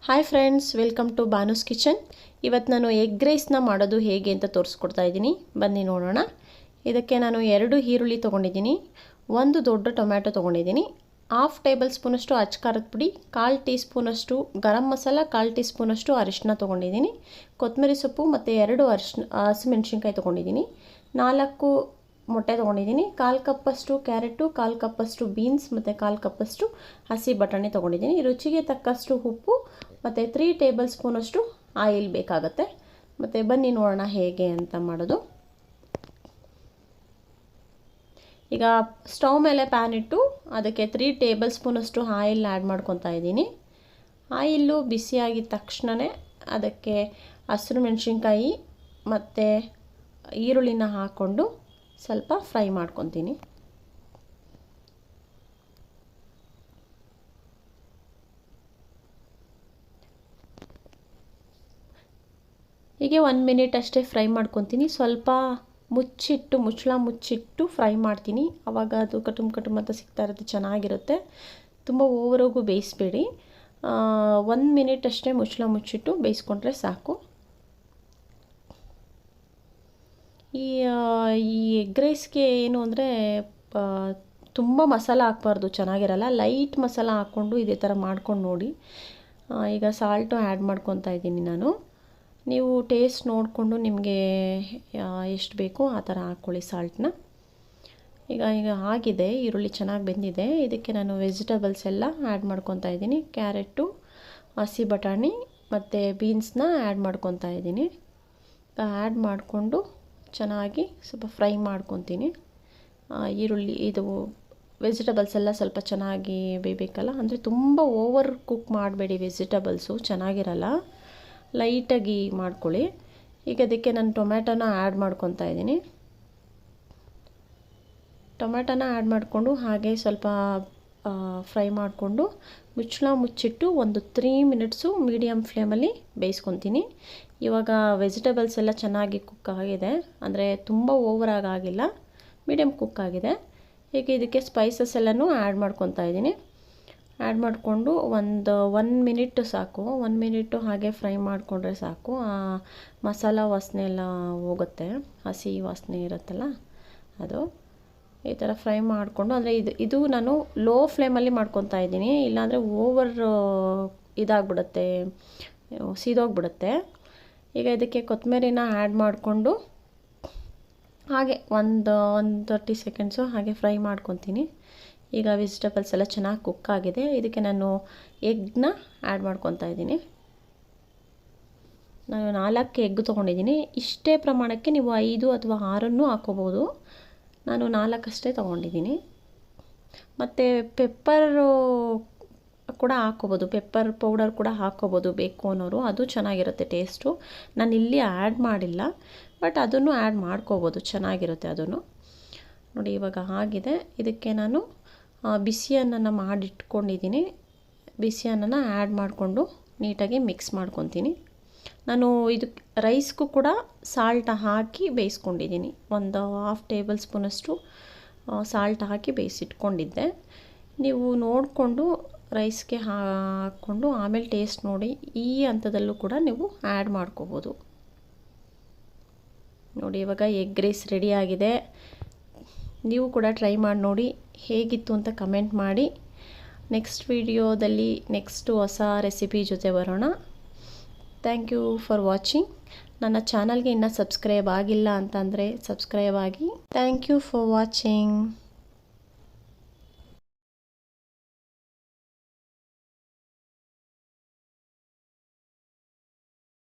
Hi friends, welcome to bhanu'skitchen. ಇವತ್ತು ನಾನು egg ರೈಸ್ನ ಮಾಡೋದು ಹೇಗೆ ಅಂತ ತೋರಿಸ್ಕೊಡ್ತಾ ಇದ್ದೀನಿ. ಬನ್ನಿ ನೋಡೋಣ. ಇದಕ್ಕೆ ನಾನು 2 ಈರುಳ್ಳಿ ತೊಗೊಂಡಿದ್ದೀನಿ, 1 ದೊಡ್ಡ ಟೊಮ್ಯಾಟೊ ತೊಗೊಂಡಿದ್ದೀನಿ, 1/2 ಟೇಬಲ್ ಸ್ಪೂನಷ್ಟು ಅಚ್ಚ ಖಾರದ ಪುಡಿ, 1/4 ಟೀ ಸ್ಪೂನಷ್ಟು ಗರಂ ಮಸಾಲ, 1/4 ಟೀ ಸ್ಪೂನಷ್ಟು ಅರಿಶಿನ ತೊಗೊಂಡಿದ್ದೀನಿ, ಕೊತ್ತಂಬರಿ ಸೊಪ್ಪು ಮತ್ತು 2 ಹಸಿಮೆಣಸಿನ್ಕಾಯಿ ತೊಗೊಂಡಿದ್ದೀನಿ, 4 ಮೊಟ್ಟೆ ತೊಗೊಂಡಿದ್ದೀನಿ, 1/4 ಕಪ್ಪಷ್ಟು ಕ್ಯಾರೆಟು, 1/4 ಕಪ್ಪಷ್ಟು ಬೀನ್ಸ್ ಮತ್ತು 1/4 ಕಪ್ಪಷ್ಟು ಹಸಿ ಬಟಾಣಿ ತೊಗೊಂಡಿದ್ದೀನಿ. ರುಚಿಗೆ ತಕ್ಕಷ್ಟು ಉಪ್ಪು ಮತ್ತು 3 ಟೇಬಲ್ ಸ್ಪೂನಷ್ಟು ಆಯಿಲ್ ಬೇಕಾಗುತ್ತೆ. ಮತ್ತು ಬನ್ನಿ ನೋಡೋಣ ಹೇಗೆ ಅಂತ ಮಾಡೋದು. ಈಗ ಸ್ಟವ್ ಮೇಲೆ ಪ್ಯಾನ್ ಇಟ್ಟು ಅದಕ್ಕೆ 3 ಟೇಬಲ್ ಸ್ಪೂನಷ್ಟು ಆಯಿಲ್ ಆ್ಯಡ್ ಮಾಡ್ಕೊತಾ ಇದ್ದೀನಿ. ಆಯಿಲ್ಲು ಬಿಸಿಯಾಗಿದ್ದ ತಕ್ಷಣವೇ ಅದಕ್ಕೆ ಹಸಿರು ಮೆಣಸಿನ್ಕಾಯಿ ಮತ್ತು ಈರುಳ್ಳಿನ ಹಾಕ್ಕೊಂಡು ಸ್ವಲ್ಪ ಫ್ರೈ ಮಾಡ್ಕೊತೀನಿ. ಹೀಗೆ 1 ಮಿನಿಟ್ ಅಷ್ಟೇ ಫ್ರೈ ಮಾಡ್ಕೊತೀನಿ. ಸ್ವಲ್ಪ ಮುಚ್ಚಳ ಮುಚ್ಚಿಟ್ಟು ಫ್ರೈ ಮಾಡ್ತೀನಿ. ಆವಾಗ ಅದು ಕಟುಮ್ ಅಂತ ಸಿಗ್ತಾ ಇರುತ್ತೆ, ಚೆನ್ನಾಗಿರುತ್ತೆ. ತುಂಬ ಓವರಾಗೂ ಬೇಯಿಸಬೇಡಿ, 1 ಮಿನಿಟ್ ಅಷ್ಟೇ ಮುಚ್ಚಳ ಮುಚ್ಚಿಟ್ಟು ಬೇಯಿಸ್ಕೊಂಡ್ರೆ ಸಾಕು. ಈ ಎಗ್ ರೈಸ್ಗೆ ಏನು ಅಂದರೆ ತುಂಬ ಮಸಾಲ ಹಾಕ್ಬಾರ್ದು, ಚೆನ್ನಾಗಿರಲ್ಲ. ಲೈಟ್ ಮಸಾಲ ಹಾಕ್ಕೊಂಡು ಇದೇ ಥರ ಮಾಡ್ಕೊಂಡು ನೋಡಿ. ಈಗ ಸಾಲ್ಟು ಆ್ಯಡ್ ಮಾಡ್ಕೊತಾ ಇದ್ದೀನಿ ನಾನು. ನೀವು ಟೇಸ್ಟ್ ನೋಡಿಕೊಂಡು ನಿಮಗೆ ಎಷ್ಟು ಬೇಕೋ ಆ ಥರ ಹಾಕ್ಕೊಳ್ಳಿ ಸಾಲ್ಟನ್ನ. ಈಗ ಆಗಿದೆ, ಈರುಳ್ಳಿ ಚೆನ್ನಾಗಿ ಬೆಂದಿದೆ. ಇದಕ್ಕೆ ನಾನು ವೆಜಿಟೇಬಲ್ಸ್ ಎಲ್ಲ ಆ್ಯಡ್ ಮಾಡ್ಕೊತಾ ಇದ್ದೀನಿ. ಕ್ಯಾರೆಟು, ಹಸಿ ಬಟಾಣಿ ಮತ್ತು ಬೀನ್ಸ್ನ ಆ್ಯಡ್ ಮಾಡ್ಕೊತಾ ಇದ್ದೀನಿ. ಆ್ಯಡ್ ಮಾಡಿಕೊಂಡು ಚೆನ್ನಾಗಿ ಸ್ವಲ್ಪ ಫ್ರೈ ಮಾಡ್ಕೊತೀನಿ. ಈರುಳ್ಳಿ ಇದು ವೆಜಿಟೇಬಲ್ಸ್ ಎಲ್ಲ ಸ್ವಲ್ಪ ಚೆನ್ನಾಗಿ ಬೇಯಬೇಕಲ್ಲ, ಅಂದರೆ ತುಂಬ ಓವರ್ ಕುಕ್ ಮಾಡಬೇಡಿ, ವೆಜಿಟೇಬಲ್ಸು ಚೆನ್ನಾಗಿರಲ್ಲ, ಲೈಟಾಗಿ ಮಾಡ್ಕೊಳ್ಳಿ. ಈಗ ಅದಕ್ಕೆ ನಾನು ಟೊಮ್ಯಾಟೋನ ಆ್ಯಡ್ ಮಾಡ್ಕೊತಾ ಇದ್ದೀನಿ. ಟೊಮ್ಯಾಟೋನ ಆ್ಯಡ್ ಮಾಡಿಕೊಂಡು ಹಾಗೆ ಸ್ವಲ್ಪ ಫ್ರೈ ಮಾಡಿಕೊಂಡು ಮುಚ್ಚಳ ಮುಚ್ಚಿಟ್ಟು ಒಂದು 3 ಮಿನಿಟ್ಸು ಮೀಡಿಯಮ್ ಫ್ಲೇಮಲ್ಲಿ ಬೇಯಿಸ್ಕೊತೀನಿ. ಇವಾಗ ವೆಜಿಟೇಬಲ್ಸ್ ಎಲ್ಲ ಚೆನ್ನಾಗಿ ಕುಕ್ ಆಗಿದೆ, ಅಂದರೆ ತುಂಬ ಓವರಾಗಿ ಆಗಿಲ್ಲ, ಮೀಡಿಯಮ್ ಕುಕ್ ಆಗಿದೆ. ಈಗ ಇದಕ್ಕೆ ಸ್ಪೈಸಸ್ ಎಲ್ಲನೂ ಆ್ಯಡ್ ಮಾಡ್ಕೊತಾ ಇದ್ದೀನಿ. ಆ್ಯಡ್ ಮಾಡಿಕೊಂಡು ಒಂದು 1 ಮಿನಿಟ್ ಸಾಕು, 1 ಮಿನಿಟು ಹಾಗೆ ಫ್ರೈ ಮಾಡಿಕೊಂಡ್ರೆ ಸಾಕು. ಮಸಾಲ ವಾಸನೆ ಎಲ್ಲ ಹೋಗುತ್ತೆ, ಹಸಿ ವಾಸನೆ ಇರುತ್ತಲ್ಲ ಅದು. ಈ ಥರ ಫ್ರೈ ಮಾಡಿಕೊಂಡು, ಅಂದರೆ ಇದು ನಾನು ಲೋ ಫ್ಲೇಮಲ್ಲಿ ಮಾಡ್ಕೊತಾ ಇದ್ದೀನಿ, ಇಲ್ಲಾಂದರೆ ಓವರ್ ಇದಾಗ್ಬಿಡುತ್ತೆ, ಸೀದೋಗ್ಬಿಡುತ್ತೆ. ಈಗ ಇದಕ್ಕೆ ಕೊತ್ತಂಬರಿನ ಆ್ಯಡ್ ಮಾಡಿಕೊಂಡು ಹಾಗೆ ಒಂದು 30 ಸೆಕೆಂಡ್ಸು ಹಾಗೆ ಫ್ರೈ ಮಾಡ್ಕೊತೀನಿ. ಈಗ ವೆಜಿಟೇಬಲ್ಸ್ ಎಲ್ಲ ಚೆನ್ನಾಗಿ ಕುಕ್ ಆಗಿದೆ. ಇದಕ್ಕೆ ನಾನು ಎಗ್ನ ಆ್ಯಡ್ ಮಾಡ್ಕೊತಾ ಇದ್ದೀನಿ. ನಾನು 4 ಎಗ್ ತೊಗೊಂಡಿದ್ದೀನಿ. ಇಷ್ಟೇ ಪ್ರಮಾಣಕ್ಕೆ ನೀವು 5 ಅಥವಾ 6 ಹಾಕ್ಕೋಬೋದು. ನಾನು 4 ಅಷ್ಟೇ ತೊಗೊಂಡಿದ್ದೀನಿ. ಮತ್ತು ಪೆಪ್ಪರು ಕೂಡ ಹಾಕ್ಕೋಬೋದು, ಪೆಪ್ಪರ್ ಪೌಡರ್ ಕೂಡ ಹಾಕ್ಕೋಬೋದು ಬೇಕು ಅನ್ನೋರು, ಅದು ಚೆನ್ನಾಗಿರುತ್ತೆ ಟೇಸ್ಟು. ನಾನು ಇಲ್ಲಿ ಆ್ಯಡ್ ಮಾಡಿಲ್ಲ, ಬಟ್ ಅದನ್ನು ಆ್ಯಡ್ ಮಾಡ್ಕೋಬೋದು, ಚೆನ್ನಾಗಿರುತ್ತೆ ಅದನ್ನು. ನೋಡಿ ಇವಾಗ ಆಗಿದೆ. ಇದಕ್ಕೆ ನಾನು ಬಿಸಿ ಅನ್ನನ ಮಾಡಿಟ್ಕೊಂಡಿದ್ದೀನಿ. ಬಿಸಿ ಅನ್ನನ ಆ್ಯಡ್ ಮಾಡಿಕೊಂಡು ನೀಟಾಗಿ ಮಿಕ್ಸ್ ಮಾಡ್ಕೊತೀನಿ. ನಾನು ಇದು ರೈಸ್ಗೂ ಕೂಡ ಸಾಲ್ಟ್ ಹಾಕಿ ಬೇಯಿಸ್ಕೊಂಡಿದ್ದೀನಿ. ಒಂದು 1/2 ಟೇಬಲ್ ಸ್ಪೂನಷ್ಟು ಸಾಲ್ಟ್ ಹಾಕಿ ಬೇಯಿಸಿಟ್ಕೊಂಡಿದ್ದೆ. ನೀವು ನೋಡಿಕೊಂಡು ರೈಸ್ಗೆ ಹಾಕ್ಕೊಂಡು ಆಮೇಲೆ ಟೇಸ್ಟ್ ನೋಡಿ ಈ ಹಂತದಲ್ಲೂ ಕೂಡ ನೀವು ಆ್ಯಡ್ ಮಾಡ್ಕೋಬೋದು. ನೋಡಿ ಇವಾಗ ಎಗ್ ರೈಸ್ ರೆಡಿಯಾಗಿದೆ. ನೀವು ಕೂಡ ಟ್ರೈ ಮಾಡಿ ನೋಡಿ, ಹೇಗಿತ್ತು ಅಂತ ಕಮೆಂಟ್ ಮಾಡಿ. ನೆಕ್ಸ್ಟ್ ವಿಡಿಯೋದಲ್ಲಿ ನೆಕ್ಸ್ಟು ಹೊಸ ರೆಸಿಪಿ ಜೊತೆ ಬರೋಣ. Thank you for watching. ನನ್ನ ಚಾನಲ್ಗೆ ಇನ್ನೂ ಸಬ್ಸ್ಕ್ರೈಬ್ ಆಗಿಲ್ಲ ಅಂತಂದರೆ ಸಬ್ಸ್ಕ್ರೈಬ್ ಆಗಿ. Thank you for watching.